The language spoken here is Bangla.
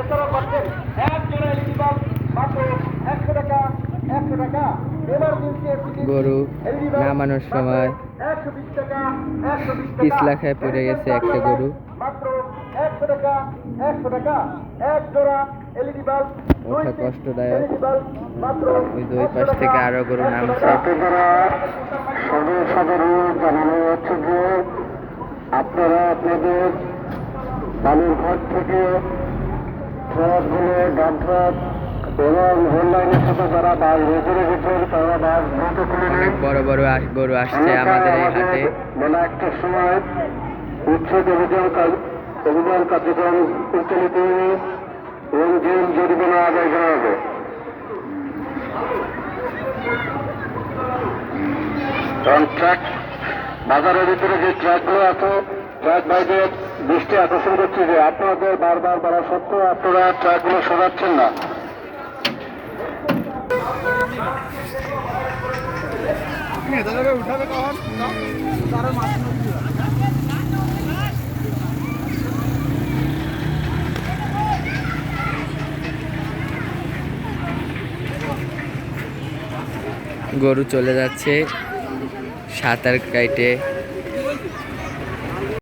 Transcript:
এছাড়াও পাচ্ছেন এক জোড়া এলইডি বাল্ব মাত্র 100 টাকা 100 টাকা। এমার্জেন্সি এসিডি গরু এলইডি বাল্ব নামানোর সময় 120 টাকা 120 টাকা। পিছলা খায় পড়ে গেছে একটা গরু। মাত্র 100 টাকা 100 টাকা। এক জোড়া এলইডি বাল্ব ওঠা কষ্টদায়ক। এলইডি বাল্ব মাত্র ওই দুই পাশ থেকে আরো গরু নামছে। জানানো হচ্ছে যে আপনারা আপনাদের বালুর ঘর থেকে ট্রাকগুলো ডাব ট্রাক এবং রেললাইনের সাথে যারা বাস বেঁচে রেখেছেন তারা বাস দ্রুত খুলে অনেক নিন। বড় বড় গরু আসছে আমাদের এই হাটে। বেলা 1টার সময় উচ্ছেদ অভিযান কার্যক্রম পরিচালিত হবে এবং জেল জরিমানা আদায় করা হবে। কারণ ট্রাক বাজারের ভিতরে যে ট্রাকগুলো আছে ট্রাক ভাইদের দৃষ্টি আকর্ষণ করছে যে আপনাদের বারবার বলা সত্ত্বেও আপনারা ট্রাকগুলো সরাচ্ছেন না। গরু চলে যাচ্ছে সাঁতার কাইটে।